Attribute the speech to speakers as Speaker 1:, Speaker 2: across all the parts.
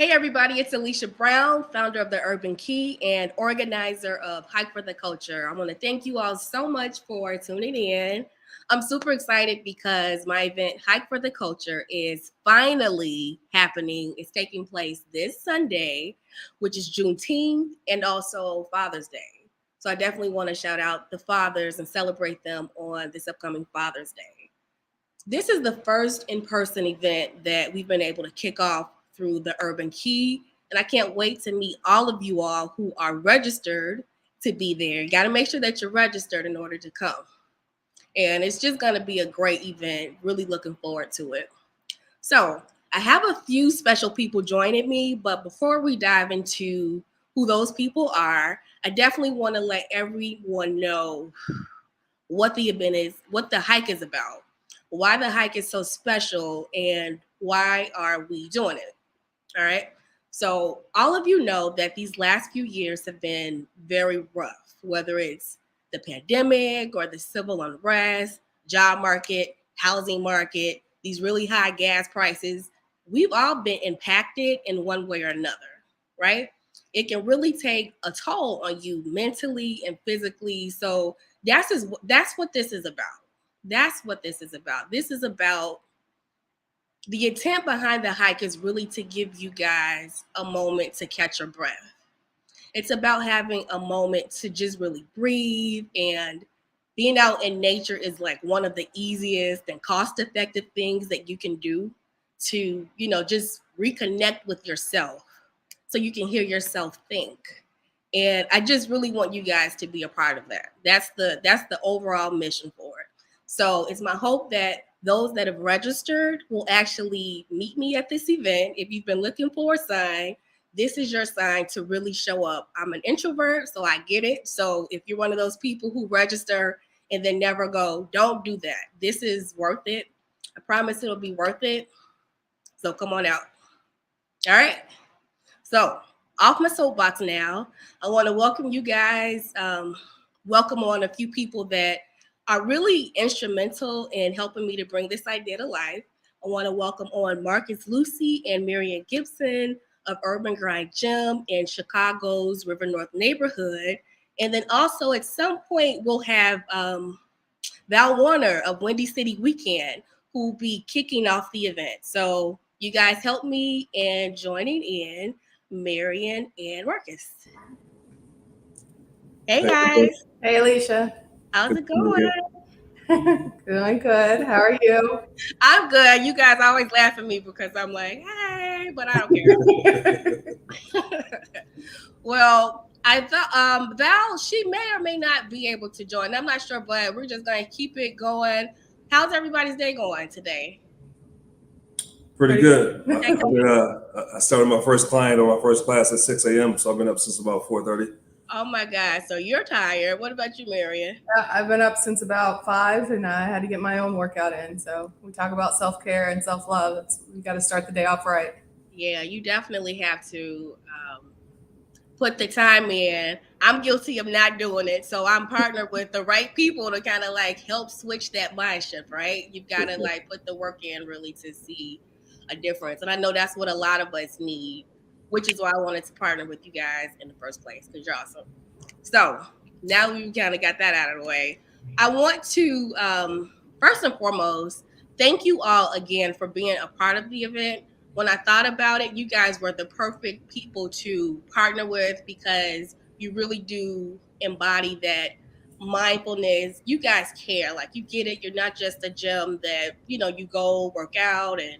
Speaker 1: Hey everybody, it's Alicia Brown, founder of the Urban Key and organizer of Hike for the Culture. I want to thank you all so much for tuning in. I'm super excited because my event Hike for the Culture is finally happening. It's taking place this Sunday, which is Juneteenth and also Father's Day. So I definitely want to shout out the fathers and celebrate them on this upcoming Father's Day. This is the first in-person event that we've been able to kick off through the Urban Key, and I can't wait to meet all of you all who are registered to be there. You got to make sure that you're registered in order to come. And it's just going to be a great event. Really looking forward to it. So, I have a few special people joining me, but before we dive into who those people are, I definitely want to let everyone know what the event is, what the hike is about, why the hike is so special, and why are we doing it. All right. So, all of you know that these last few years have been very rough, whether it's the pandemic or the civil unrest, job market, housing market, these really high gas prices. We've all been impacted in one way or another, right? It can really take a toll on you mentally and physically. So, that's what this is about. That's what this is about. This is about the intent behind the hike is really to give you guys a moment to catch your breath. It's about having a moment to just really breathe, and being out in nature is like one of the easiest and cost effective things that you can do to, just reconnect with yourself so you can hear yourself think. And I just really want you guys to be a part of that. That's the overall mission for it. So it's my hope that those that have registered will actually meet me at this event. If you've been looking for a sign, this is your sign to really show up. I'm an introvert, so I get it. So if you're one of those people who register and then never go, don't do that. This is worth it. I promise it'll be worth it. So come on out. All right. So off my soapbox now. I want to welcome you guys. Welcome on a few people that are really instrumental in helping me to bring this idea to life. I want to welcome on Marcus Lucy and Marion Gibson of Urban Grind Gym in Chicago's River North neighborhood. And then also at some point we'll have Val Warner of Windy City Weekend who will be kicking off the event. So you guys help me in joining in Marion and Marcus. Hey guys,
Speaker 2: Hey, Alicia.
Speaker 1: how's it going?
Speaker 2: Doing good. How are you?
Speaker 1: I'm good. You guys always laugh at me because I'm like, hey, but I don't care. Well, I thought Val, she may or may not be able to join. I'm not sure, but we're just gonna keep it going. How's everybody's day going today?
Speaker 3: Pretty good.
Speaker 1: Okay.
Speaker 3: I started my first client or my first class at 6 a.m., so I've been up since about 4:30.
Speaker 1: Oh my God. So you're tired. What about you, Marion?
Speaker 2: I've been up since about 5, and I had to get my own workout in. So we talk about self care and self love. We got to start the day off right.
Speaker 1: Yeah, you definitely have to put the time in. I'm guilty of not doing it. So I'm partnered with the right people to kind of like help switch that mind shift, right? You've got to like put the work in really to see a difference. And I know that's what a lot of us need, which is why I wanted to partner with you guys in the first place because you're awesome. So now we kind of got that out of the way. I want to, first and foremost, thank you all again for being a part of the event. When I thought about it, you guys were the perfect people to partner with because you really do embody that mindfulness. You guys care, like you get it. You're not just a gym that, you go work out and,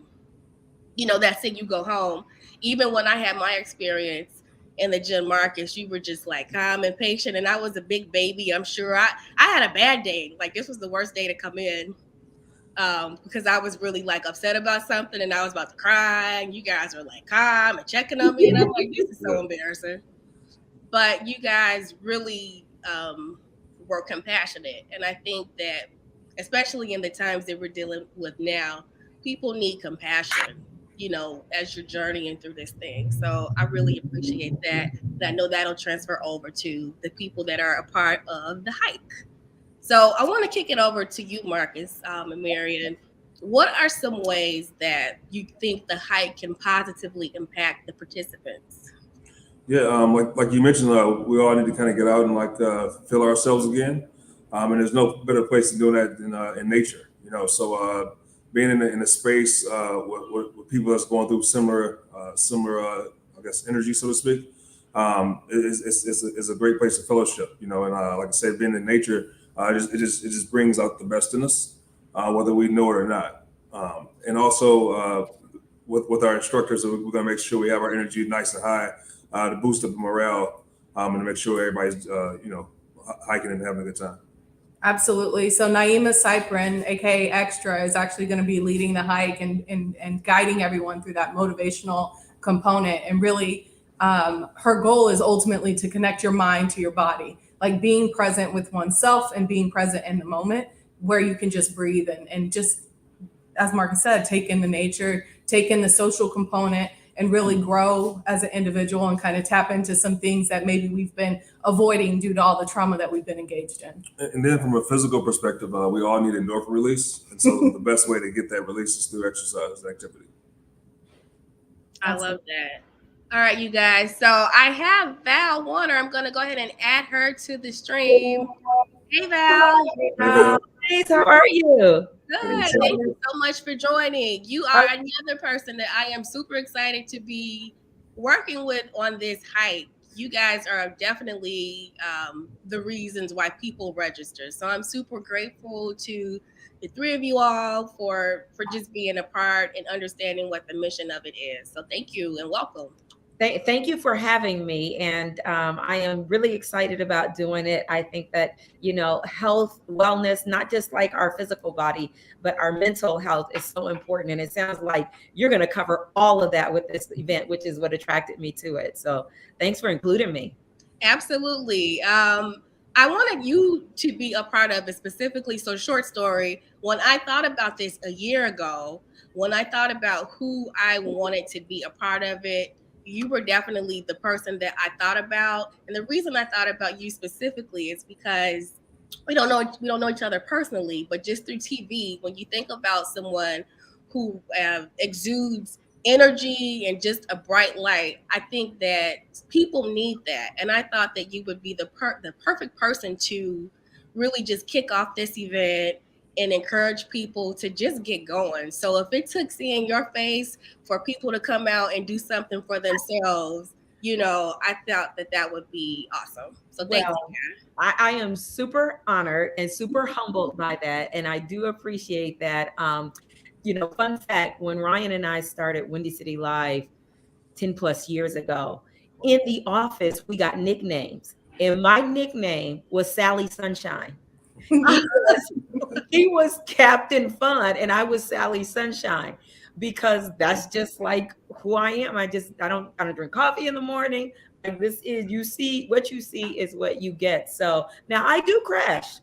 Speaker 1: that's it, you go home. Even when I had my experience in the gym, Marcus, you were just like calm and patient. And I was a big baby. I'm sure I had a bad day. Like this was the worst day to come in because I was really like upset about something and I was about to cry. And you guys were like calm and checking on me. And I'm like, this is so embarrassing. But you guys really were compassionate. And I think that, especially in the times that we're dealing with now, people need compassion, as you're journeying through this thing. So I really appreciate that. And I know that'll transfer over to the people that are a part of the hike. So I want to kick it over to you, Marcus and Marion. what are some ways that you think the hike can positively impact the participants?
Speaker 3: Yeah, like you mentioned, we all need to kind of get out and feel ourselves again. And there's no better place to do that than in nature. So being in a space with people that's going through similar, I guess, energy, so to speak, is a great place to fellowship. And like I said, being in nature, it just brings out the best in us, whether we know it or not. And also with our instructors, we're gonna make sure we have our energy nice and high to boost up the morale and to make sure everybody's hiking and having a good time.
Speaker 2: Absolutely. So Naima Cyprin, aka Extra, is actually going to be leading the hike and guiding everyone through that motivational component. And really, her goal is ultimately to connect your mind to your body, like being present with oneself and being present in the moment where you can just breathe and just, as Marcus said, take in the nature, take in the social component, and really grow as an individual and kind of tap into some things that maybe we've been avoiding due to all the trauma that we've been engaged in.
Speaker 3: And then from a physical perspective, we all need endorphin release. And so the best way to get that release is through exercise and activity.
Speaker 1: I love that. All right, you guys. So I have Val Warner. I'm going to go ahead and add her to the stream. Hey, Val.
Speaker 3: Hey, Val.
Speaker 4: Hey, how are you?
Speaker 1: Good. Thank you so much for joining. You are another person that I am super excited to be working with on this hike. You guys are definitely the reasons why people register. So I'm super grateful to the three of you all for just being a part and understanding what the mission of it is. So thank you and welcome.
Speaker 4: Thank you for having me. And I am really excited about doing it. I think that, health, wellness, not just like our physical body, but our mental health is so important. And it sounds like you're going to cover all of that with this event, which is what attracted me to it. So thanks for including me.
Speaker 1: Absolutely. I wanted you to be a part of it specifically. So short story, when I thought about this a year ago, when I thought about who I wanted to be a part of it, you were definitely the person that I thought about. And the reason I thought about you specifically is because we don't know each other personally, but just through TV, when you think about someone who exudes energy and just a bright light, I think that people need that. And I thought that you would be the perfect person to really just kick off this event and encourage people to just get going. So if it took seeing your face for people to come out and do something for themselves, I thought that would be awesome. So thank you.
Speaker 4: I am super honored and super humbled by that. And I do appreciate that. Fun fact, when Ryan and I started Windy City Live 10 plus years ago, in the office, we got nicknames. And my nickname was Sally Sunshine. He was Captain Fun and I was Sally Sunshine, because that's just like who I am. I don't drink coffee in the morning. Like, this is, what you see is what you get. So now I do crash.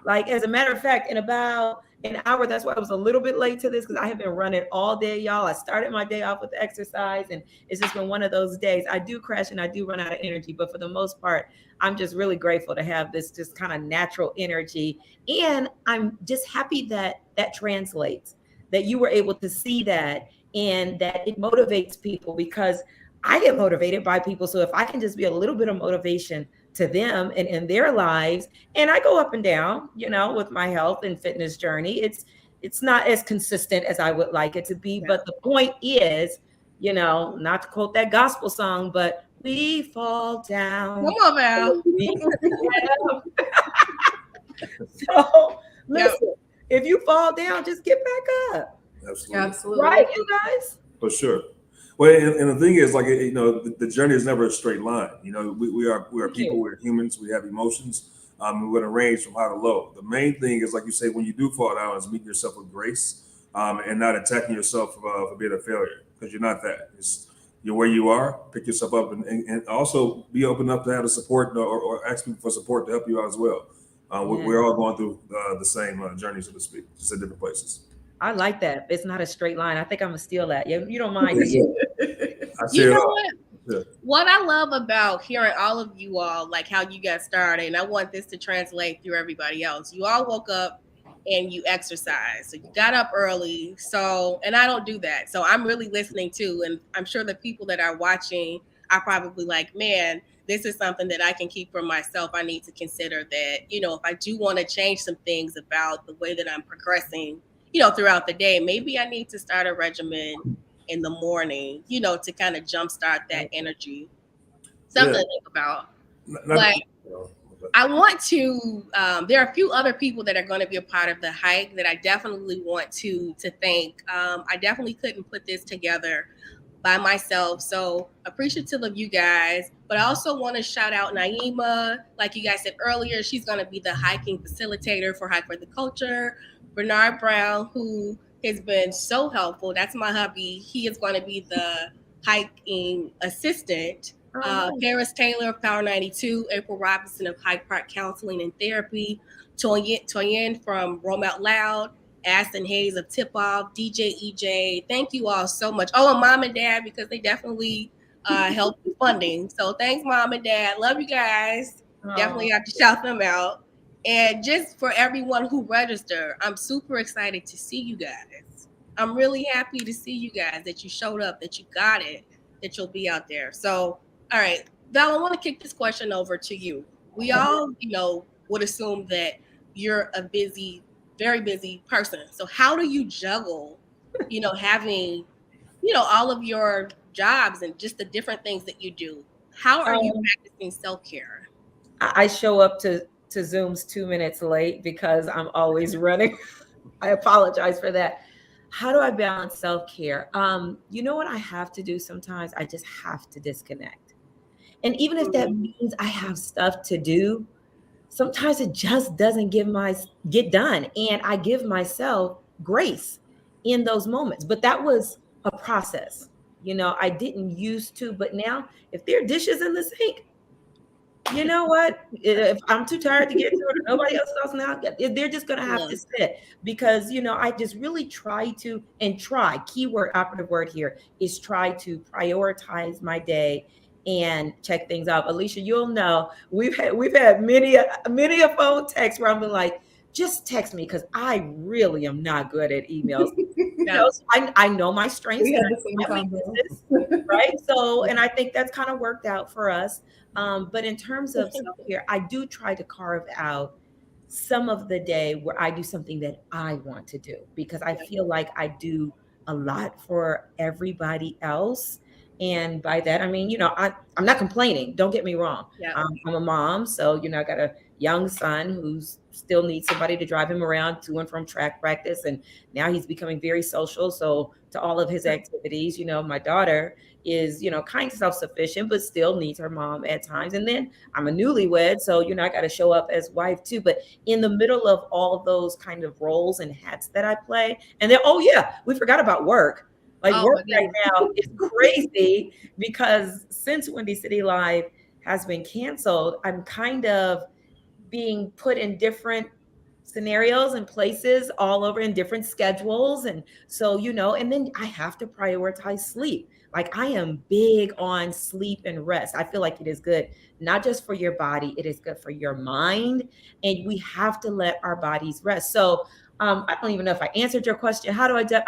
Speaker 4: Like, as a matter of fact, in about an hour, that's why I was a little bit late to this, because I have been running all day, y'all. I started my day off with exercise and it's just been one of those days. I do crash and I do run out of energy, but for the most part, I'm just really grateful to have this just kind of natural energy. And I'm just happy that translates, that you were able to see that and that it motivates people, because I get motivated by people. So if I can just be a little bit of motivation to them and in their lives, and I go up and down, with my health and fitness journey, it's not as consistent as I would like it to be. Yeah. But the point is, not to quote that gospel song, but we fall down.
Speaker 1: Come on, Val.
Speaker 4: So listen, if you fall down, just get back up.
Speaker 2: Absolutely.
Speaker 4: Right, you guys?
Speaker 3: For sure. Well, and the thing is, the journey is never a straight line. We are people, we're humans, we have emotions. We're going to range from high to low. The main thing is, like you say, when you do fall down, is meeting yourself with grace and not attacking yourself for being a failure, because you're not that. You're where you are, pick yourself up, and also be open enough to have the support or ask people for support to help you out as well. We're all going through the same journey, so to speak, just at different places.
Speaker 4: I like that. It's not a straight line. I think I'm gonna steal that. You don't mind?
Speaker 1: You know what? Yeah. What I love about hearing all of you all, like how you got started, and I want this to translate through everybody else. You all woke up and you exercise. So you got up early. So, and I don't do that. So I'm really listening too. And I'm sure the people that are watching are probably like, man, this is something that I can keep for myself. I need to consider that, if I do want to change some things about the way that I'm progressing, throughout the day, maybe I need to start a regimen in the morning, to kind of jumpstart that energy. Something to think about. But I want to, there are a few other people that are going to be a part of the hike that I definitely want to thank. I definitely couldn't put this together by myself. So appreciative of you guys. But I also want to shout out Naima. Like you guys said earlier, she's going to be the hiking facilitator for Hike for the Culture. Bernard Brown, who has been so helpful. That's my hubby. He is going to be the hiking assistant. Paris Taylor of Power 92, April Robinson of Hyde Park Counseling and Therapy, Toyin from Roam Out Loud, Aston Hayes of Tip Off, DJ EJ. Thank you all so much. Oh, and Mom and Dad, because they definitely helped with funding. So thanks, Mom and Dad. Love you guys. Definitely have to shout them out. And just for everyone who registered, I'm super excited to see you guys. I'm really happy to see you guys, that you showed up, that you got it, that you'll be out there. So, all right, Val, I want to kick this question over to you. We all, would assume that you're a busy, very busy person. So how do you juggle, having, all of your jobs and just the different things that you do? How are you practicing self-care?
Speaker 4: I show up to Zooms 2 minutes late because I'm always running. I apologize for that. How do I balance self-care? You know what I have to do sometimes? I just have to disconnect. And even if that means I have stuff to do, sometimes it just doesn't get done. And I give myself grace in those moments. But that was a process. I didn't used to, but now if there are dishes in the sink, you know what? If I'm too tired to get to it, nobody else knows now, they're just going to have to sit because, I just really try, keyword, operative word here is try to prioritize my day and check things out. Alicia, you'll know we've had many a phone text where I'm like, just text me because I really am not good at emails. So I know my strengths, my weaknesses, right? So, and I think that's kind of worked out for us. But in terms of self-care, I do try to carve out some of the day where I do something that I want to do because I feel like I do a lot for everybody else. And by that, I mean, I'm not complaining. Don't get me wrong. I'm a mom. So, I got a young son who's still needs somebody to drive him around to and from track practice. And now he's becoming very social. So to all of his activities, my daughter is, kind of self-sufficient, but still needs her mom at times. And then I'm a newlywed. So, I got to show up as wife too. But in the middle of all those kind of roles and hats that I play, and then, we forgot about work. Work right now is crazy because since Windy City Live has been canceled, I'm kind of being put in different scenarios and places all over in different schedules. And so, and then I have to prioritize sleep. I am big on sleep and rest. I feel like it is good, not just for your body, it is good for your mind. And we have to let our bodies rest. So I don't even know if I answered your question. How do I do?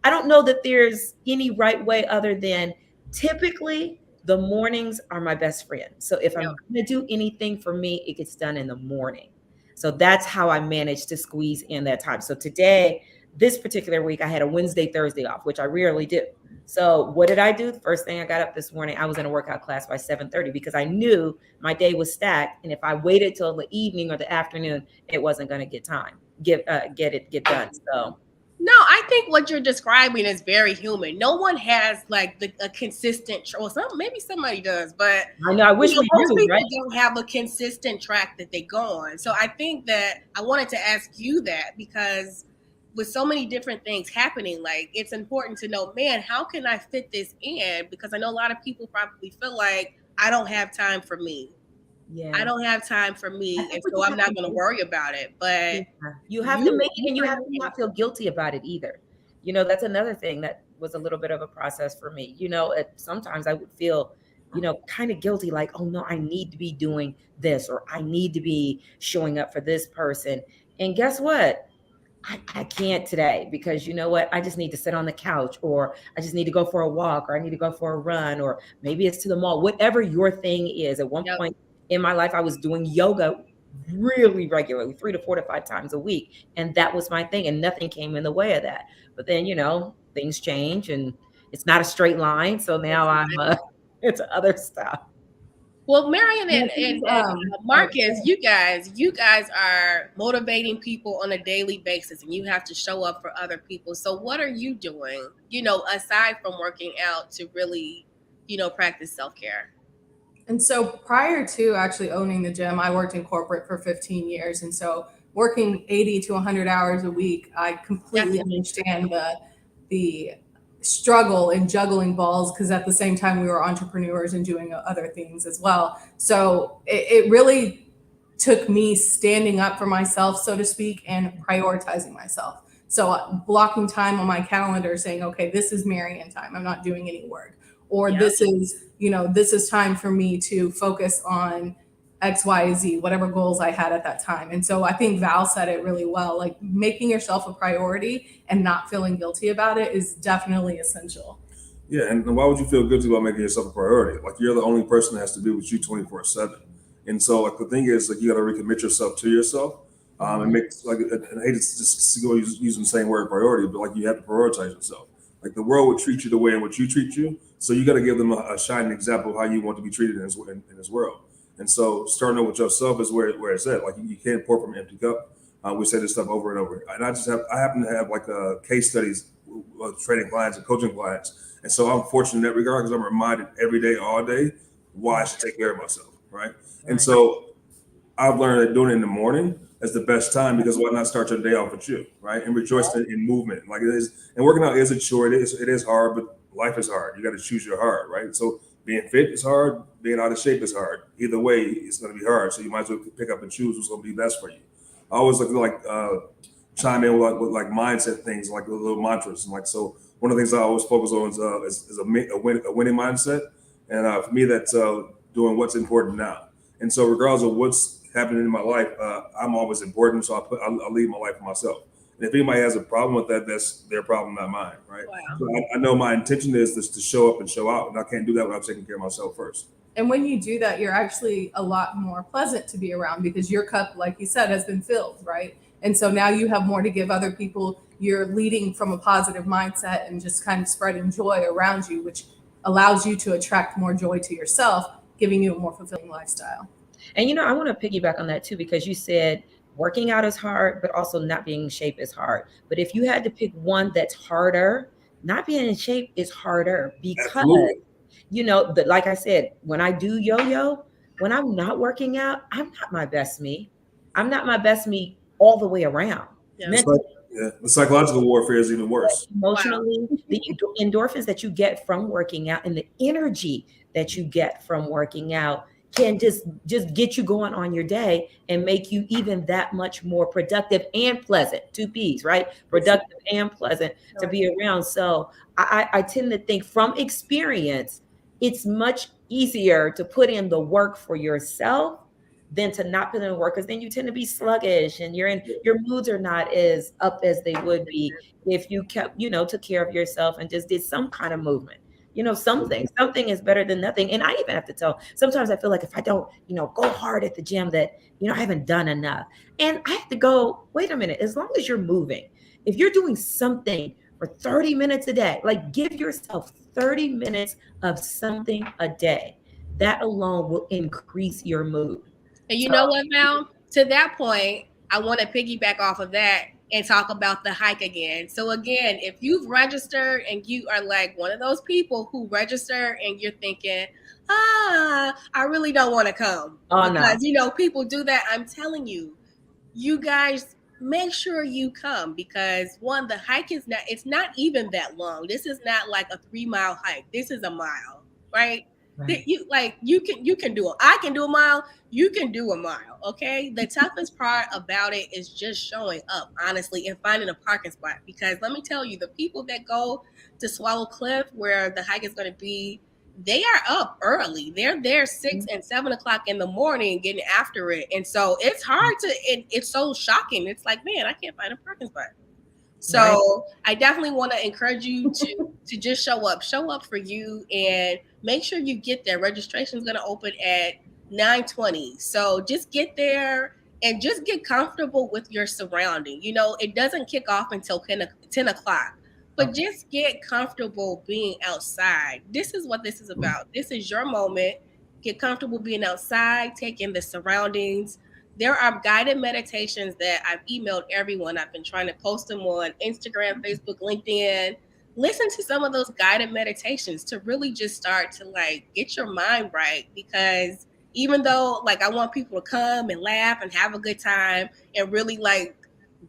Speaker 4: I don't know that there's any right way other than typically the mornings are my best friend. So if I'm going to do anything for me, it gets done in the morning. So that's how I managed to squeeze in that time. So today, this particular week, I had a Wednesday, Thursday off, which I rarely do. So what did I do? The first thing I got up this morning, I was in a workout class by 7:30 because I knew my day was stacked. And if I waited till the evening or the afternoon, it wasn't going to get done. So.
Speaker 1: No, I think what you're describing is very human. No one has a consistent, maybe somebody does, but
Speaker 4: I know. I wish we
Speaker 1: most
Speaker 4: do,
Speaker 1: people
Speaker 4: right?
Speaker 1: don't have a consistent track that they go on. So I think that I wanted to ask you that because with so many different things happening, it's important to know, man, how can I fit this in? Because I know a lot of people probably feel like I don't have time for me. Yeah. I don't have time for me, and so I'm not going to worry about it. But
Speaker 4: you have to make it, and you have to not feel guilty about it either. That's another thing that was a little bit of a process for me. Sometimes I would feel, kind of guilty, like, oh no, I need to be doing this, or I need to be showing up for this person. And guess what? I can't today because you know what? I just need to sit on the couch, or I just need to go for a walk, or I need to go for a run, or maybe it's to the mall, whatever your thing is. At one
Speaker 1: Yep.
Speaker 4: point in my life, I was doing yoga really regularly, 3 to 4 to 5 times a week. And that was my thing. And nothing came in the way of that. But then, things change and it's not a straight line. So now I'm into other stuff.
Speaker 1: Well, Marion
Speaker 2: Yeah,
Speaker 1: and Marcus, you guys are motivating people on a daily basis, and you have to show up for other people. So, what are you doing? Aside from working out, to really, practice self-care.
Speaker 2: And so prior to actually owning the gym, I worked in corporate for 15 years. And so working 80 to 100 hours a week, I completely understand the struggle in juggling balls, because at the same time we were entrepreneurs and doing other things as well. So it really took me standing up for myself, so to speak, and prioritizing myself. So blocking time on my calendar saying, okay, this is Marion time. I'm not doing any work. Or this is time for me to focus on X, Y, Z, whatever goals I had at that time. And so I think Val said it really well, like making yourself a priority and not feeling guilty about it is definitely essential.
Speaker 3: Yeah, and why would you feel guilty about making yourself a priority? Like, you're the only person that has to be with you 24/7. And so, like, the thing is, like, you got to recommit yourself to yourself, and make, like, and I hate to just go using the same word priority, but like, you have to prioritize yourself. Like, the world would treat you the way in which you treat you, so you got to give them a shining example of how you want to be treated in this world. And so, starting out with yourself is where it's at. Like, you can't pour from an empty cup. We say this stuff over and over. And I happen to have like case studies, training clients and coaching clients. And so I'm fortunate in that regard, because I'm reminded every day, all day, why I should take care of myself, right? And so I've learned that doing it in the morning is the best time, because why not start your day off with you, right? And rejoice in movement, like it is. And working out is a chore. It is hard, but life is hard. You got to choose your hard, right? So being fit is hard. Being out of shape is hard. Either way, it's going to be hard. So you might as well pick up and choose what's going to be best for you. I always chime in with like mindset things, like little mantras, and like, so one of the things I always focus on is a winning mindset, and for me that's doing what's important now. And so regardless of what's happening in my life, I'm always important, so I lead my life for myself. And if anybody has a problem with that, that's their problem, not mine, right?
Speaker 1: Wow.
Speaker 3: So I know my intention is to show up and show out, and I can't do that without taking care of myself first.
Speaker 2: And when you do that, you're actually a lot more pleasant to be around, because your cup, like you said, has been filled, right? And so now you have more to give other people. You're leading from a positive mindset and just kind of spreading joy around you, which allows you to attract more joy to yourself, giving you a more fulfilling lifestyle.
Speaker 4: And I want to piggyback on that too, because you said working out is hard, but also not being in shape is hard. But if you had to pick one that's harder, not being in shape is harder, because
Speaker 3: Absolutely.
Speaker 4: like I said, when I do yo-yo, when I'm not working out, I'm not my best me. I'm not my best me all the way around.
Speaker 1: Yeah.
Speaker 4: Mentally,
Speaker 3: The psychological warfare is even worse.
Speaker 4: emotionally, the endorphins that you get from working out and the energy that you get from working out can just get you going on your day and make you even that much more productive and pleasant. 2 P's, right? Productive and pleasant to be around. So I tend to think from experience, it's much easier to put in the work for yourself than to not put in the work, because then you tend to be sluggish and your moods are not as up as they would be if you kept, took care of yourself and just did some kind of movement. Something is better than nothing. And I even have to tell, sometimes I feel like if I don't, go hard at the gym, that, I haven't done enough. And I have to go, wait a minute, as long as you're moving, if you're doing something for 30 minutes a day, like give yourself 30 minutes of something a day, that alone will increase your mood.
Speaker 1: And you know what, Val? To that point, I want to piggyback off of that and talk about the hike again. So again, if you've registered and you are like one of those people who register and you're thinking, I really don't want to come.
Speaker 4: Oh,
Speaker 1: because,
Speaker 4: no.
Speaker 1: People do that. I'm telling you, you guys make sure you come, because one, the hike it's not even that long. This is not like a 3-mile hike. This is a mile, right?
Speaker 4: Right.
Speaker 1: You can do it. I can do a mile. You can do a mile. Okay. The toughest part about it is just showing up, honestly, and finding a parking spot. Because let me tell you, the people that go to Swallow Cliff, where the hike is going to be, they are up early. They're there 6 and 7 o'clock in the morning getting after it. And so it's hard to, it's so shocking. It's like, man, I can't find a parking spot. So right. I definitely want to encourage you to just show up for you, and make sure you get there. Registration is going to open at 9:20. So just get there and just get comfortable with your surrounding. You know, it doesn't kick off until 10 o'clock, but just get comfortable being outside. This is what this is about. This is your moment. Get comfortable being outside, take in the surroundings. There are guided meditations that I've emailed everyone. I've been trying to post them on Instagram, Facebook, LinkedIn. Listen to some of those guided meditations to really just start to like get your mind right. Because even though like I want people to come and laugh and have a good time and really like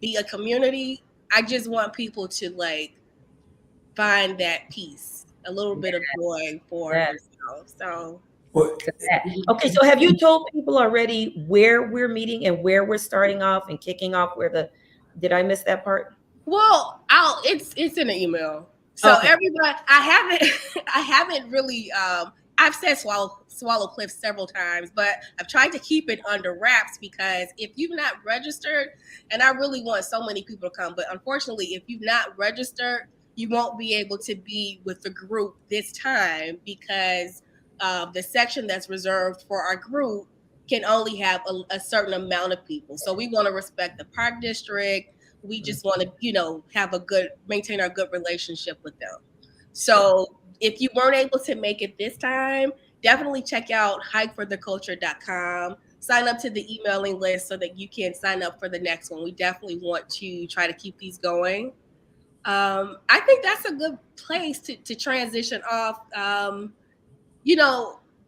Speaker 1: be a community, I just want people to like find that peace, a little bit of joy for themselves. So.
Speaker 4: Okay, so have you told people already where we're meeting and where we're starting off and kicking off? Did I miss that part?
Speaker 1: Well, it's in the email. So everybody, I haven't really. I've said Swallow Cliff several times, but I've tried to keep it under wraps because if you've not registered, and I really want so many people to come, but unfortunately, if you've not registered, you won't be able to be with the group this time because the section that's reserved for our group can only have a certain amount of people. So we want to respect the park district. We just want to, maintain our good relationship with them. So if you weren't able to make it this time, definitely check out hikefortheculture.com. Sign up to the emailing list so that you can sign up for the next one. We definitely want to try to keep these going. I think that's a good place to transition off.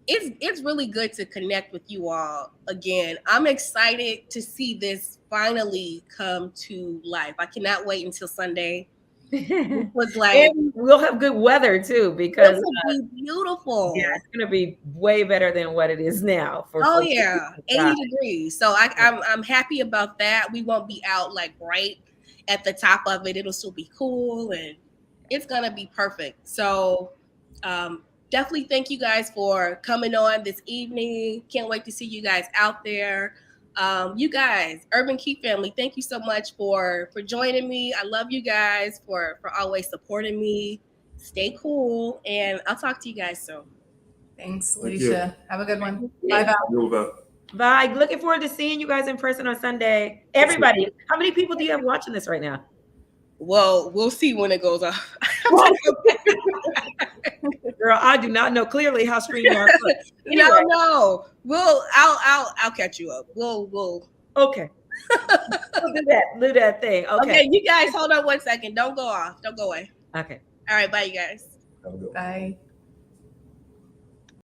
Speaker 1: It's really good to connect with you all again. I'm excited to see this finally come to life. I cannot wait until Sunday. It was like,
Speaker 4: and we'll have good weather too because
Speaker 1: it will be beautiful.
Speaker 4: Yeah, it's gonna be way better than what it is now.
Speaker 1: 80 degrees. So I'm happy about that. We won't be out like right at the top of it. It'll still be cool and it's gonna be perfect. So definitely thank you guys for coming on this evening. Can't wait to see you guys out there. You guys, Urban Key family, thank you so much for joining me. I love you guys for always supporting me. Stay cool, and I'll talk to you guys soon.
Speaker 2: Thanks, Alicia. Have a good one. Bye,
Speaker 3: Val.
Speaker 4: Bye. Looking forward to seeing you guys in person on Sunday. Everybody, how many people do you have watching this right now?
Speaker 1: Well, we'll see when it goes off.
Speaker 4: Girl, I do not know clearly how StreamYard works.
Speaker 1: Anyway. No. I'll catch you up. We'll
Speaker 4: okay. We'll do that thing.
Speaker 1: Okay, you guys hold on one second. Don't go off. Don't go away.
Speaker 4: Okay.
Speaker 1: All right, bye you guys.
Speaker 2: Bye.